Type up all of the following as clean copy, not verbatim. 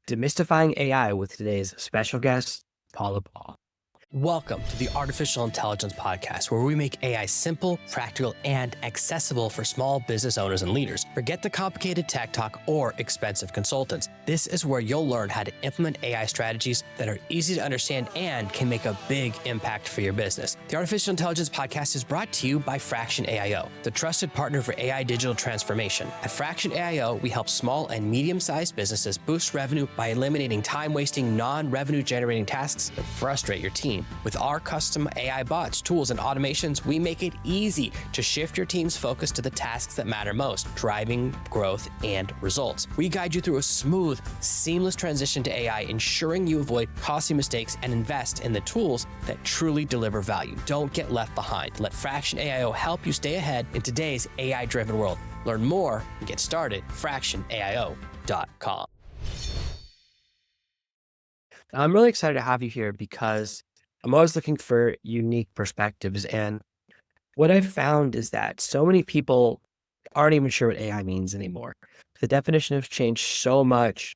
demystifying AI with today's special guest, Paula Paul. Welcome to the Artificial Intelligence Podcast, where we make AI simple, practical, and accessible for small business owners and leaders. Forget the complicated tech talk or expensive consultants. This is where you'll learn how to implement AI strategies that are easy to understand and can make a big impact for your business. The Artificial Intelligence Podcast is brought to you by Fraction AIO, the trusted partner for AI digital transformation. At Fraction AIO, we help small and medium-sized businesses boost revenue by eliminating time-wasting, non-revenue generating tasks that frustrate your team. With our custom AI bots, tools, and automations, we make it easy to shift your team's focus to the tasks that matter most, driving growth and results. We guide you through a smooth, seamless transition to AI, ensuring you avoid costly mistakes and invest in the tools that truly deliver value. Don't get left behind. Let Fraction AIO help you stay ahead in today's AI-driven world. Learn more and get started at fractionaio.com. I'm really excited to have you here because I'm always looking for unique perspectives. And what I've found is that so many people aren't even sure what AI means anymore. The definition has changed so much.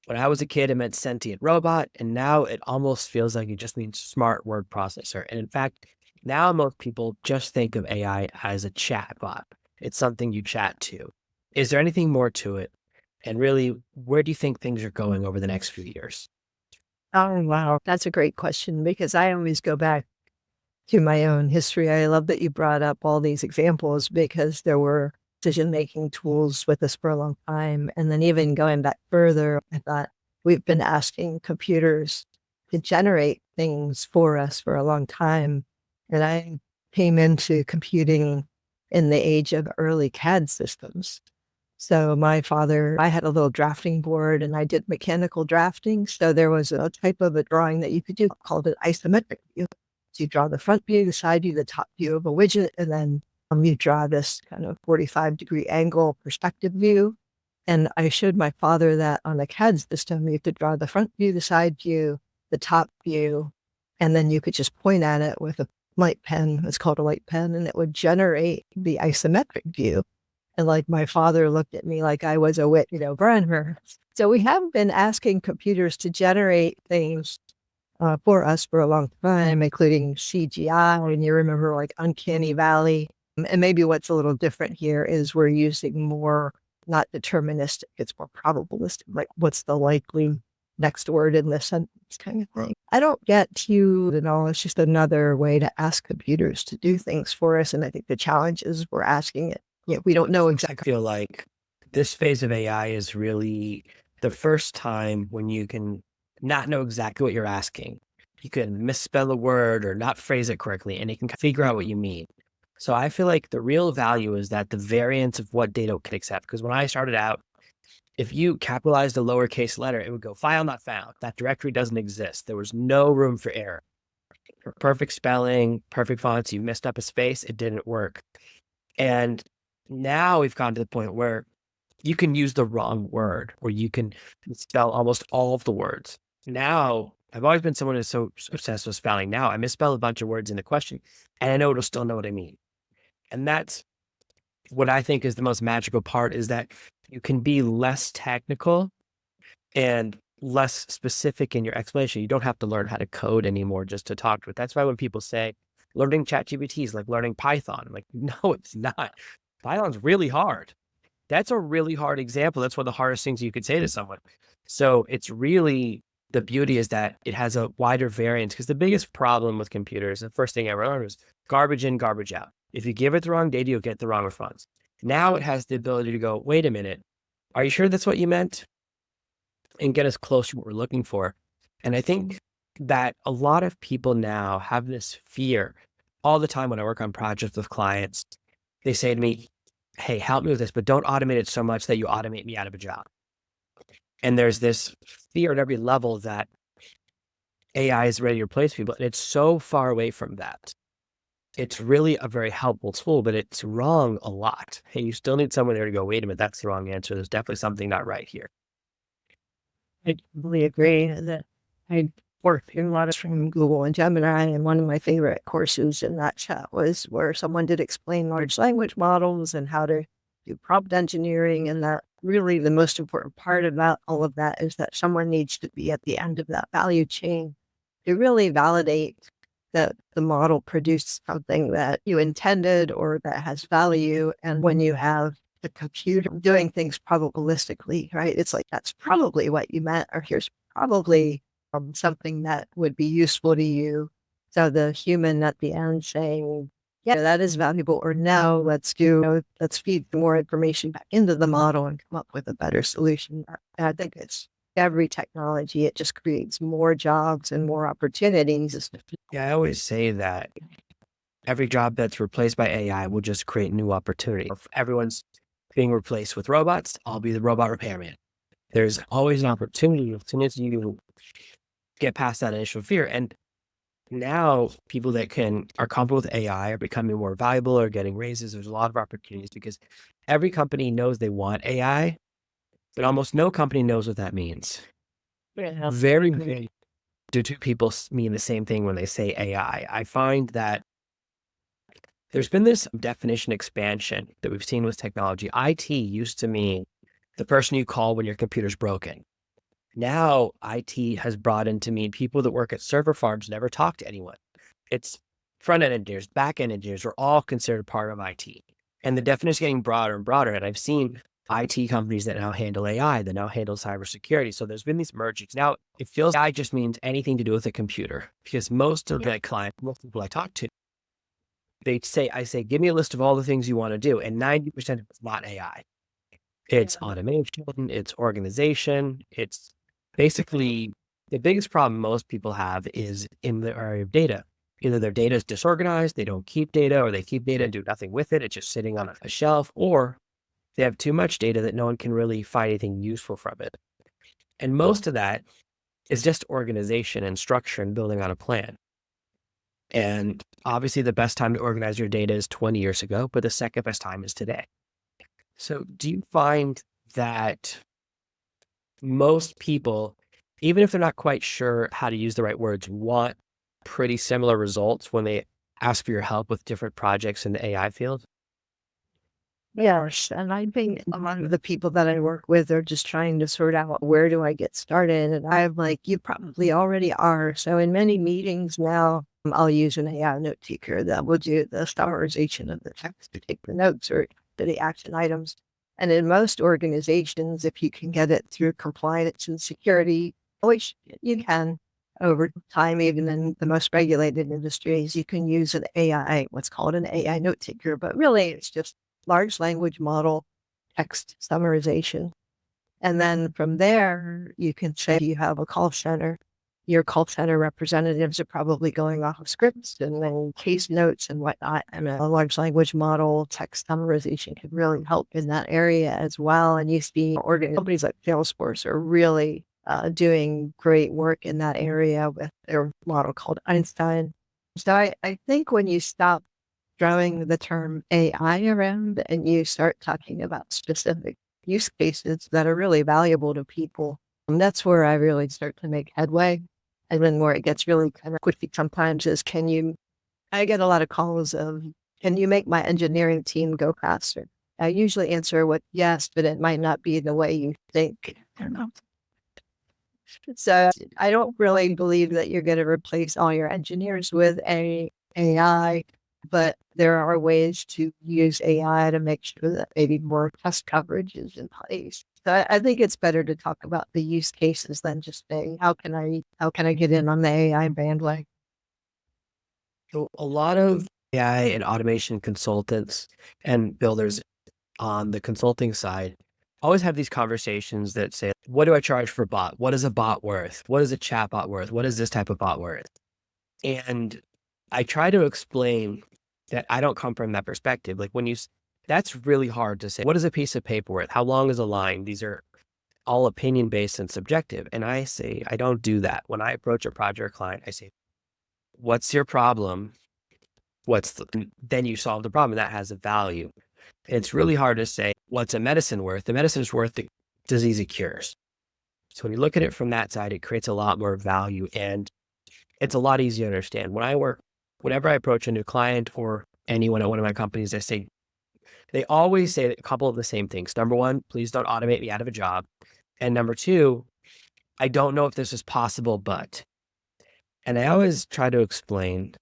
When I was a kid, it meant sentient robot, and now it almost feels like it just means smart word processor. And in fact, now most people just think of AI as a chat bot. It's something you chat to. Is there anything more to it? And really, where do you think things are going over the next few years? Oh, wow. That's a great question because I always go back to my own history. I love that you brought up all these examples because there were decision-making tools with us for a long time. And then even going back further, I thought we've been asking computers to generate things for us for a long time. And I came into computing in the age of early CAD systems. So I had a little drafting board and I did mechanical drafting. So there was a type of a drawing that you could do called an isometric view. So you draw the front view, the side view, the top view of a widget, and then you draw this kind of 45-degree angle perspective view. And I showed my father that on a CAD system, you could draw the front view, the side view, the top view, and then you could just point at it with a light pen. It's called a light pen, and it would generate the isometric view. And like my father looked at me like I was a wit, burner. So we have been asking computers to generate things for us for a long time, including CGI. And you remember like Uncanny Valley. And maybe what's a little different here is we're using more, not deterministic, it's more probabilistic. Like what's the likely next word in this sentence kind of thing. I don't get you at all. It's just another way to ask computers to do things for us. And I think the challenge is we're asking it. Yeah, we don't know exactly. I feel like this phase of AI is really the first time when you can not know exactly what you're asking. You can misspell a word or not phrase it correctly, and it can figure out what you mean. So I feel like the real value is that the variance of what data it can accept. Because when I started out, if you capitalized a lowercase letter, it would go file not found. That directory doesn't exist. There was no room for error. Perfect spelling, perfect fonts, you messed up a space, it didn't work. And now we've gotten to the point where you can use the wrong word or you can spell almost all of the words. Now, I've always been someone who's so obsessed with spelling. Now I misspell a bunch of words in a question and I know it'll still know what I mean. And that's what I think is the most magical part, is that you can be less technical and less specific in your explanation. You don't have to learn how to code anymore just to talk to it. That's why when people say learning ChatGPT is like learning Python, I'm like, no, it's not. Python's really hard. That's a really hard example. That's one of the hardest things you could say to someone. So it's really, the beauty is that it has a wider variance, because the biggest problem with computers, the first thing I ever learned was garbage in, garbage out. If you give it the wrong data, you'll get the wrong response. Now it has the ability to go, wait a minute, are you sure that's what you meant? And get us close to what we're looking for. And I think that a lot of people now have this fear all the time when I work on projects with clients. They say to me, hey, help me with this, but don't automate it so much that you automate me out of a job. And there's this fear at every level that AI is ready to replace people. And it's so far away from that. It's really a very helpful tool, but it's wrong a lot. Hey, you still need someone there to go, wait a minute, that's the wrong answer. There's definitely something not right here. I totally agree that I worked in a lot of from Google and Gemini, and one of my favorite courses in that chat was where someone did explain large language models and how to do prompt engineering, and that really the most important part about all of that is that someone needs to be at the end of that value chain to really validate that the model produced something that you intended or that has value. And when you have the computer doing things probabilistically, right? It's like, that's probably what you meant, or here's probably something that would be useful to you. So the human at the end saying, yeah, that is valuable, or no, let's feed more information back into the model and come up with a better solution. I think it's every technology, it just creates more jobs and more opportunities. Yeah, I always say that every job that's replaced by AI will just create new opportunity. If everyone's being replaced with robots, I'll be the robot repairman. There's always an opportunity as soon as you get past that initial fear. And now people that are comfortable with AI are becoming more valuable or getting raises. There's a lot of opportunities because every company knows they want AI, but almost no company knows what that means. Yeah. Very do two people mean the same thing when they say AI. I find that there's been this definition expansion that we've seen with technology. IT used to mean the person you call when your computer's broken. Now, IT has brought in to mean people that work at server farms never talk to anyone. It's front-end engineers, back-end engineers are all considered part of IT. And the definition is getting broader and broader. And I've seen IT companies that now handle AI, that now handle cybersecurity. So there's been these mergings. Now, it feels AI just means anything to do with a computer because most of the clients, most people I talk to, I say, give me a list of all the things you want to do. And 90% of it's not AI. It's automation, it's organization, it's basically the biggest problem most people have is in the area of data. Either their data is disorganized, they don't keep data, or they keep data and do nothing with it. It's just sitting on a shelf, or they have too much data that no one can really find anything useful from it. And most of that is just organization and structure and building on a plan. And obviously the best time to organize your data is 20 years ago, but the second best time is today. So do you find that most people, even if they're not quite sure how to use the right words, want pretty similar results when they ask for your help with different projects in the AI field? Yes, and I think a lot of the people that I work with are just trying to sort out, where do I get started? And I'm like, you probably already are. So in many meetings now, I'll use an AI note taker that will do the summarization of the text to take the notes or to the action items. And in most organizations, if you can get it through compliance and security, which you can over time, even in the most regulated industries, you can use an AI, what's called an AI note taker, but really it's just large language model text summarization. And then from there, you can say you have a call center. Your call center representatives are probably going off of scripts and then case notes and whatnot. And a large language model text summarization can really help in that area as well. And you see companies like Salesforce are really doing great work in that area with their model called Einstein. So I think when you stop throwing the term AI around and you start talking about specific use cases that are really valuable to people, and that's where I really start to make headway. And then where it gets really kind of quicky sometimes is, I get a lot of calls of, can you make my engineering team go faster? I usually answer with yes, but it might not be the way you think. I don't know. So I don't really believe that you're going to replace all your engineers with AI, but there are ways to use AI to make sure that maybe more test coverage is in place. So I think it's better to talk about the use cases than just saying, how can I get in on the AI bandwagon? So a lot of AI and automation consultants and builders on the consulting side always have these conversations that say, what do I charge for a bot? What is a bot worth? What is a chat bot worth? What is this type of bot worth? And I try to explain that I don't come from that perspective. Like that's really hard to say. What is a piece of paper worth? How long is a line? These are all opinion based and subjective. And I say, I don't do that. When I approach a project client, I say, what's your problem? Then you solve the problem, and that has a value. It's really hard to say, what's a medicine worth? The medicine is worth the disease it cures. So when you look at it from that side, it creates a lot more value and it's a lot easier to understand. Whenever I approach a new client or anyone at one of my companies, I say, They always say a couple of the same things. Number one, please don't automate me out of a job. And number two, I don't know if this is possible, but. And I always try to explain,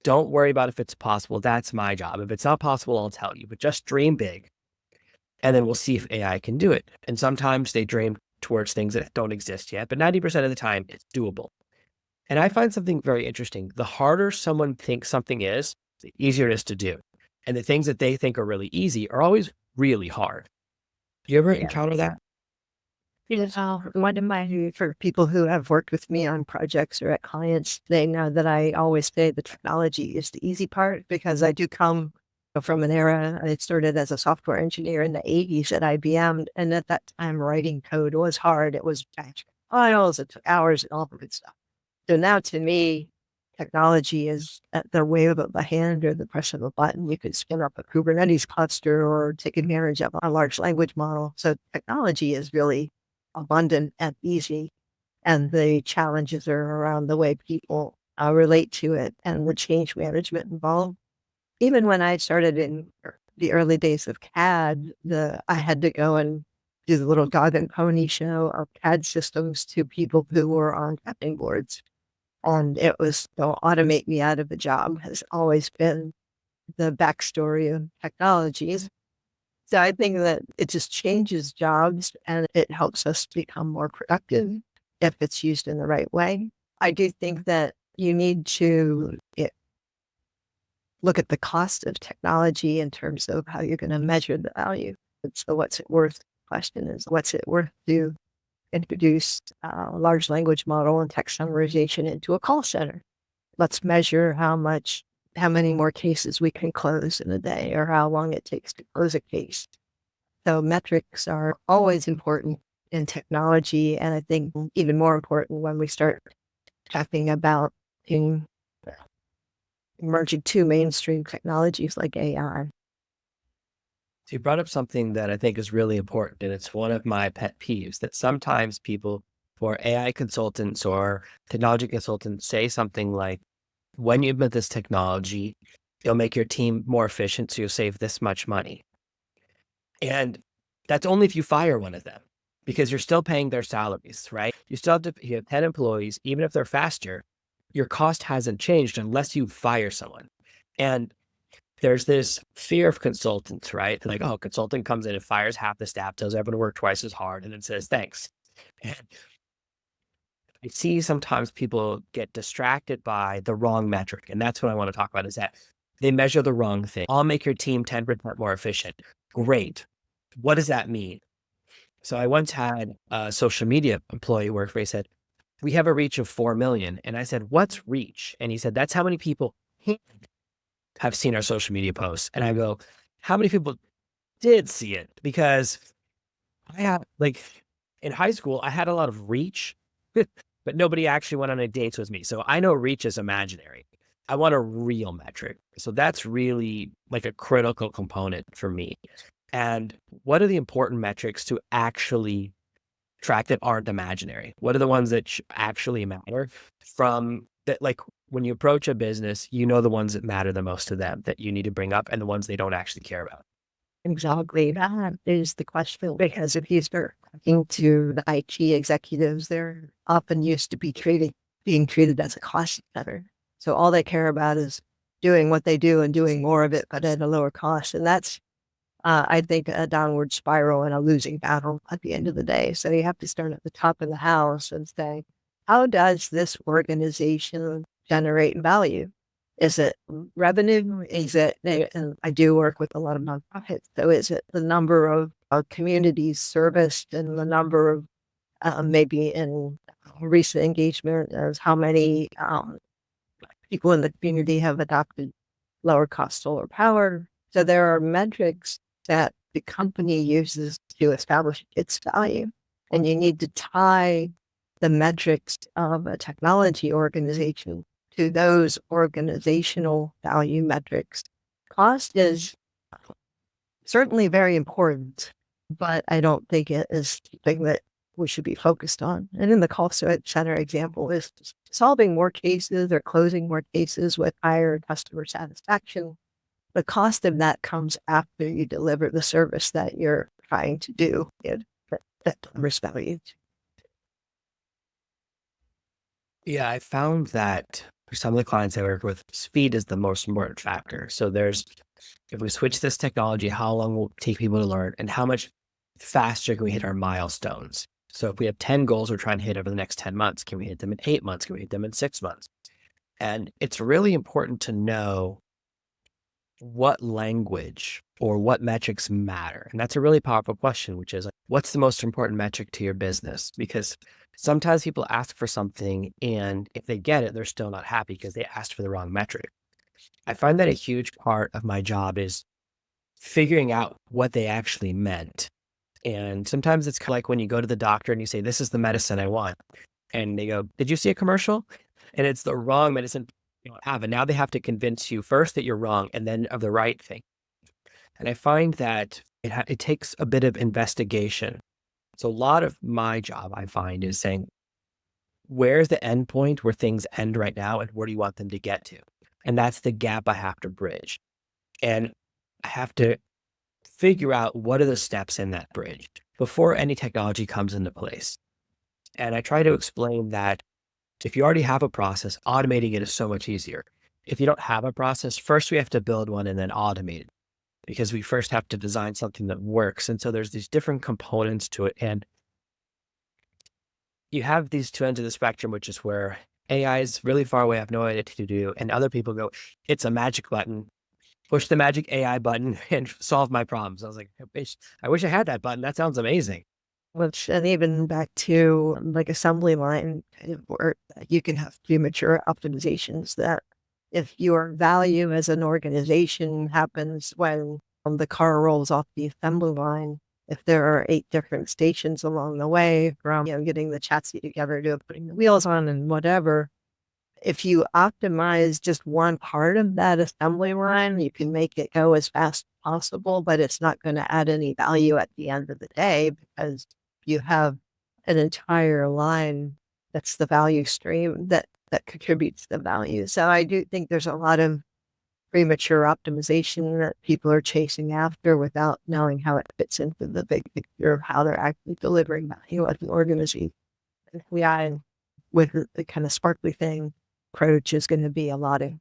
don't worry about if it's possible. That's my job. If it's not possible, I'll tell you, but just dream big. And then we'll see if AI can do it. And sometimes they dream towards things that don't exist yet, but 90% of the time it's doable. And I find something very interesting. The harder someone thinks something is, the easier it is to do. And the things that they think are really easy are always really hard. You ever encounter that? One of my, for people who have worked with me on projects or at clients, they know that I always say the technology is the easy part because I do come from an era. I started as a software engineer in the 80s at IBM. And at that time, writing code was hard. It was files, it took hours and all the good stuff. So now to me, technology is at the wave of a hand or the press of a button. You could spin up a Kubernetes cluster or take advantage of a large language model. So technology is really abundant and easy. And the challenges are around the way people relate to it and the change management involved. Even when I started in the early days of CAD, I had to go and do the little dog and pony show of CAD systems to people who were on cutting boards. And it was, don't automate me out of a job has always been the backstory of technologies. So I think that it just changes jobs and it helps us become more productive if it's used in the right way. I do think that you need to look at the cost of technology in terms of how you're going to measure the value. So what's it worth? The question is, what's it worth to introduce a large language model and text summarization into a call center? Let's measure how many more cases we can close in a day or how long it takes to close a case. So metrics are always important in technology. And I think even more important when we start talking about emerging two mainstream technologies like AI. So you brought up something that I think is really important, and it's one of my pet peeves that sometimes people, or AI consultants or technology consultants, say something like, when you implement this technology, it'll make your team more efficient, so you'll save this much money. And that's only if you fire one of them, because you're still paying their salaries, right? You still have to, you have 10 employees, even if they're faster, your cost hasn't changed unless you fire someone. And there's this fear of consultants, right? Like, oh, consultant comes in and fires half the staff, tells everyone to work twice as hard, and then says, thanks. And I see sometimes people get distracted by the wrong metric. And that's what I want to talk about is that they measure the wrong thing. I'll make your team 10% more efficient. Great. What does that mean? So I once had a social media employee work where he said, we have a reach of 4 million. And I said, what's reach? And he said, that's how many people have seen our social media posts. And I go, how many people did see it? Because I have, like, in high school, I had a lot of reach, but nobody actually went on a date with me. So I know reach is imaginary. I want a real metric. So that's really like a critical component for me. And what are the important metrics to actually track that aren't imaginary? What are the ones that actually matter from that? Like when you approach a business, you know, the ones that matter the most to them that you need to bring up and the ones they don't actually care about. Exactly. That is the question. Because if you start talking to the IT executives, they're often used to being treated as a cost center. So all they care about is doing what they do and doing more of it, but at a lower cost. And that's, I think, a downward spiral and a losing battle at the end of the day. So you have to start at the top of the house and say, how does this organization generate value? Is it revenue? Is it, and I do work with a lot of nonprofits. So is it the number of communities serviced and the number of maybe in recent engagement as how many people in the community have adopted lower cost solar power? So there are metrics that the company uses to establish its value. And you need to tie the metrics of a technology organization to those organizational value metrics. Cost is certainly very important, but I don't think it is something that we should be focused on. And in the call center example is solving more cases or closing more cases with higher customer satisfaction. the cost of that comes after you deliver the service that you're trying to do. That delivers value. Yeah, I found that for some of the clients I work with, speed is the most important factor. So if we switch this technology, how long will it take people to learn and how much faster can we hit our milestones? So if we have 10 goals we're trying to hit over the next 10 months, can we hit them in 8 months? Can we hit them in 6 months? And it's really important to know what language or what metrics matter. And that's a really powerful question, which is like, what's the most important metric to your business? Because sometimes people ask for something and if they get it, they're still not happy because they asked for the wrong metric. I find that a huge part of my job is figuring out what they actually meant. And sometimes it's like when you go to the doctor and you say, this is the medicine I want. And they go, did you see a commercial? And it's the wrong medicine you don't have. And now they have to convince you first that you're wrong and then of the right thing. And I find that it takes a bit of investigation. So a lot of my job, I find, is saying, where's the end point where things end right now and where do you want them to get to? And that's the gap I have to bridge. And I have to figure out what are the steps in that bridge before any technology comes into place. And I try to explain that if you already have a process, automating it is so much easier. If you don't have a process, first we have to build one and then automate it because we first have to design something that works. And so there's these different components to it. And you have these two ends of the spectrum, which is where AI is really far away. I have no idea what to do. And other people go, it's a magic button. Push the magic AI button and solve my problems. I was like, I wish I had that button. That sounds amazing. Which, and even back to like assembly line kind of work, you can have premature optimizations that if your value as an organization happens when the car rolls off the assembly line, if there are 8 different stations along the way from, getting the chassis together to putting the wheels on and whatever, if you optimize just one part of that assembly line, you can make it go as fast as possible, but it's not going to add any value at the end of the day because you have an entire line that's the value stream that contributes the value. So I do think there's a lot of premature optimization that people are chasing after without knowing how it fits into the big picture of how they're actually delivering value as an organization. And with the kind of sparkly thing approach is going to be a lot of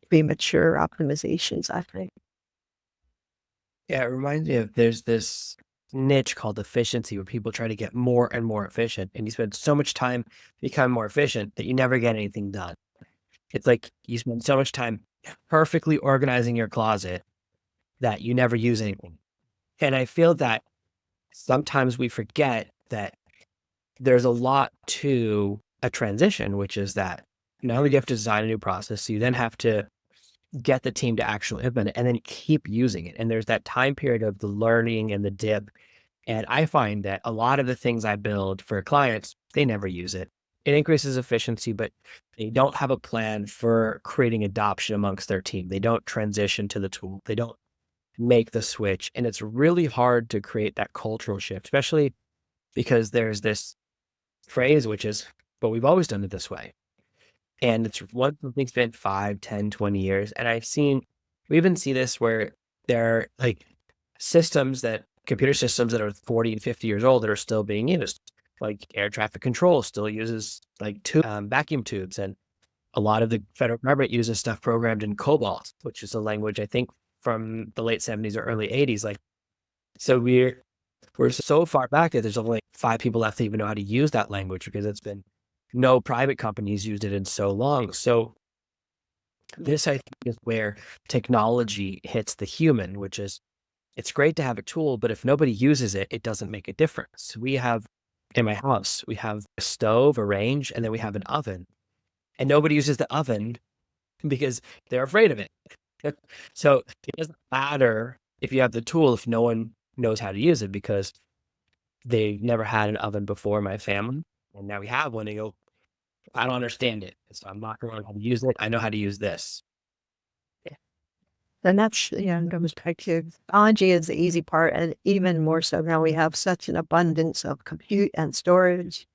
premature optimizations, I think. Yeah, it reminds me of there's this niche called efficiency where people try to get more and more efficient. And you spend so much time becoming more efficient that you never get anything done. It's like you spend so much time perfectly organizing your closet that you never use anything. And I feel that sometimes we forget that there's a lot to a transition, which is that not only do you have to design a new process, you then have to get the team to actually implement it and then keep using it. And there's that time period of the learning and the dip. And I find that a lot of the things I build for clients, they never use it. It increases efficiency, but they don't have a plan for creating adoption amongst their team. They don't transition to the tool. They don't make the switch. And it's really hard to create that cultural shift, especially because there's this phrase, which is, but we've always done it this way. And it's one thing's been 5, 10, 20 years. And we even see this where there are like computer systems that are 40 and 50 years old that are still being used. Like air traffic control still uses like vacuum tubes. And a lot of the federal government uses stuff programmed in COBOL, which is a language, I think, from the late 70s or early 80s. So we're so far back that there's only 5 people left that even know how to use that language because it's been no private companies used it in so long. So this, I think, is where technology hits the human, which is it's great to have a tool, but if nobody uses it, it doesn't make a difference. In my house, we have a stove, a range, and then we have an oven. And nobody uses the oven because they're afraid of it. So it doesn't matter if you have the tool if no one knows how to use it because they never had an oven before in my family. And now we have one. They go, I don't understand it. So I'm not going to learn how to use it. I know how to use this. And that's, goes back to technology is the easy part. And even more so now we have such an abundance of compute and storage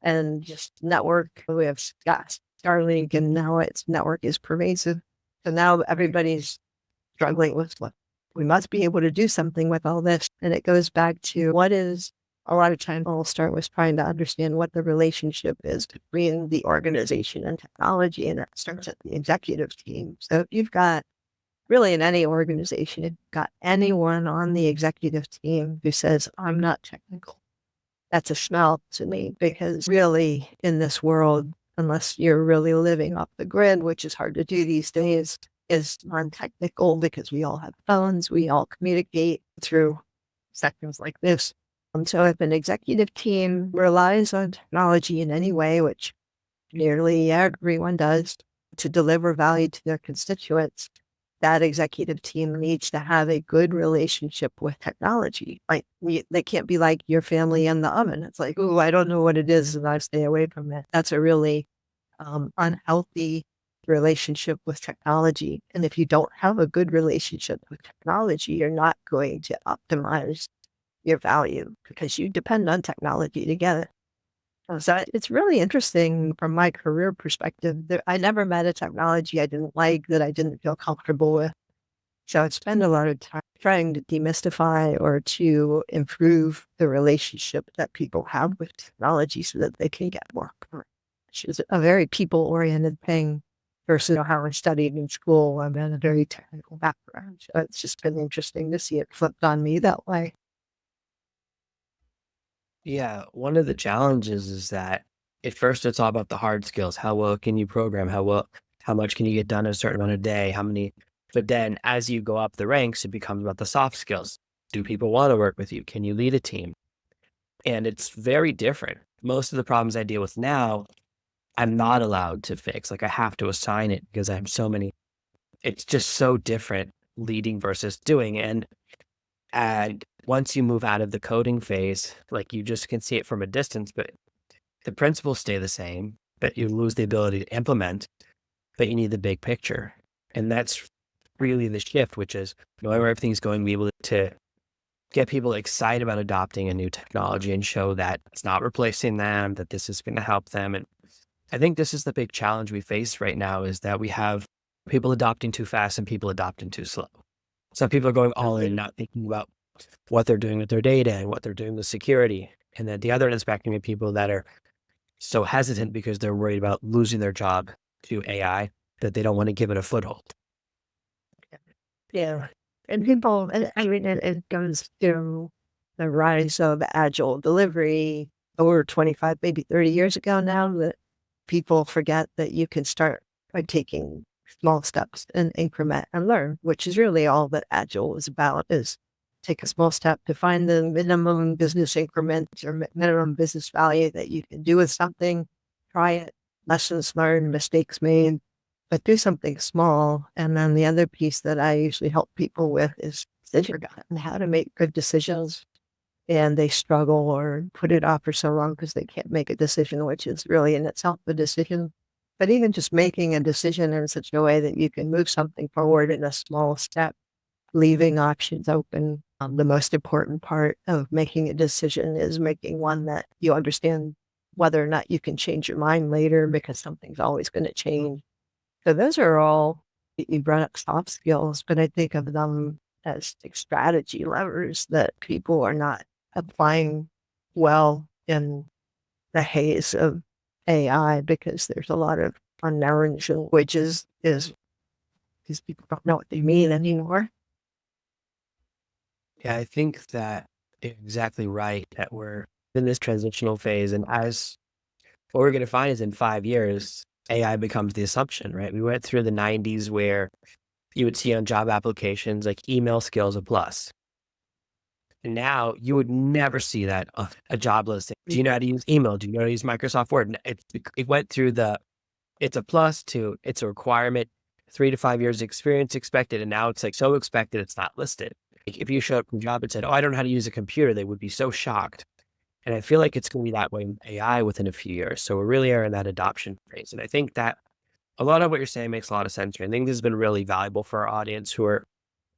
and just network. We have Starlink and now its network is pervasive. So now everybody's struggling with what we must be able to do something with all this. And it goes back to what is a lot of times I'll start with trying to understand what the relationship is between the organization and technology. And that starts at the executive team. So if you've got really in any organization, if you've got anyone on the executive team who says, I'm not technical, that's a smell to me, because really in this world, unless you're really living off the grid, which is hard to do these days, is non-technical because we all have phones, we all communicate through sectors like this. So if an executive team relies on technology in any way, which nearly everyone does, to deliver value to their constituents, that executive team needs to have a good relationship with technology. Like they can't be like your family in the oven. It's like, oh, I don't know what it is, and I stay away from it. That's a really unhealthy relationship with technology. And if you don't have a good relationship with technology, you're not going to optimize your value because you depend on technology to get it. So it's really interesting from my career perspective. I never met a technology I didn't like, that I didn't feel comfortable with. So I spend a lot of time trying to demystify or to improve the relationship that people have with technology so that they can get more current, which is a very people-oriented thing versus how I studied in school. I'm in a very technical background. So it's just been interesting to see it flipped on me that way. Yeah, one of the challenges is that at first it's all about the hard skills. How well can you program? How much can you get done in a certain amount of day? How many? But then as you go up the ranks, it becomes about the soft skills. Do people want to work with you? Can you lead a team? And it's very different. Most of the problems I deal with now, I'm not allowed to fix. Like I have to assign it because I have so many. It's just so different leading versus doing. And once you move out of the coding phase, like you just can see it from a distance, but the principles stay the same, but you lose the ability to implement, but you need the big picture. And that's really the shift, which is knowing where everything's going, be able to get people excited about adopting a new technology and show that it's not replacing them, that this is going to help them. And I think this is the big challenge we face right now is that we have people adopting too fast and people adopting too slow. Some people are going all in, not thinking about what they're doing with their data and what they're doing with security. And then the other end of the spectrum of people that are so hesitant because they're worried about losing their job to AI that they don't want to give it a foothold. Yeah. And people, and I mean, it goes to the rise of Agile delivery over 25, maybe 30 years ago now, that people forget that you can start by taking small steps and increment and learn, which is really all that Agile is about, is take a small step to find the minimum business increment or minimum business value that you can do with something, try it, lessons learned, mistakes made, but do something small. And then the other piece that I usually help people with is decision and how to make good decisions. And they struggle or put it off for so long because they can't make a decision, which is really in itself a decision. But even just making a decision in such a way that you can move something forward in a small step, leaving options open. The most important part of making a decision is making one that you understand whether or not you can change your mind later, because something's always going to change. So those are all, you brought up soft skills, but I think of them as like strategy levers that people are not applying well in the haze of AI, because there's a lot of unknowns, which is these people don't know what they mean anymore. Yeah, I think that you're exactly right that we're in this transitional phase. And as what we're going to find is in 5 years, AI becomes the assumption, right? We went through the 90s where you would see on job applications like email skills a plus. And now you would never see that on a job listing. Do you know how to use email? Do you know how to use Microsoft Word? It went through it's a plus to it's a requirement, 3 to 5 years experience expected. And now it's like so expected, it's not listed. Like if you showed up from a job and said, oh, I don't know how to use a computer, they would be so shocked. And I feel like it's going to be that way with AI within a few years. So we really are in that adoption phase. And I think that a lot of what you're saying makes a lot of sense. I think this has been really valuable for our audience who are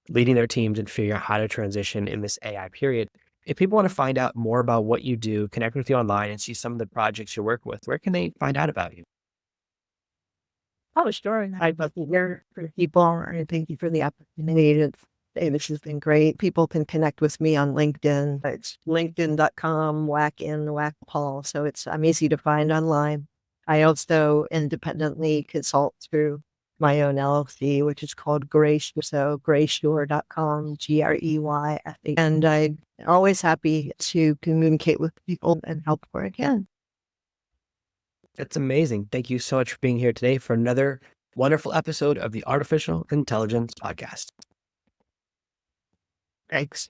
leading their teams and figuring out how to transition in this AI period. If people want to find out more about what you do, connect with you online and see some of the projects you work with, where can they find out about you? Oh, sure. I'd love to hear from people, and thank you for the opportunity to say this has been great. People can connect with me on LinkedIn. It's linkedin.com, whack Paul. So I'm easy to find online. I also independently consult through my own LLC, which is called Graysure. So graysure.com, Greyfe. And I'm always happy to communicate with people and help where I can. That's amazing. Thank you so much for being here today for another wonderful episode of the Artificial Intelligence Podcast. Thanks.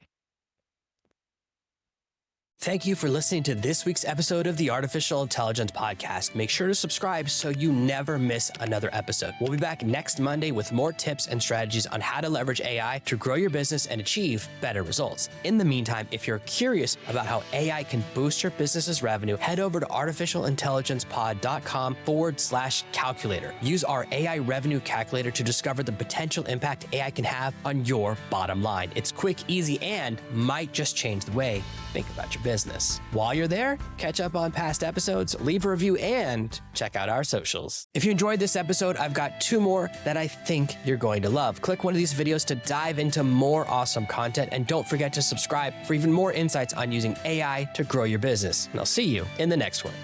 Thank you for listening to this week's episode of the Artificial Intelligence Podcast. Make sure to subscribe so you never miss another episode. We'll be back next Monday with more tips and strategies on how to leverage AI to grow your business and achieve better results. In the meantime, if you're curious about how AI can boost your business's revenue, head over to artificialintelligencepod.com/calculator. Use our AI revenue calculator to discover the potential impact AI can have on your bottom line. It's quick, easy, and might just change the way you think about your business. While you're there, catch up on past episodes, leave a review, and check out our socials. If you enjoyed this episode, I've got 2 more that I think you're going to love. Click one of these videos to dive into more awesome content, and don't forget to subscribe for even more insights on using AI to grow your business. And I'll see you in the next one.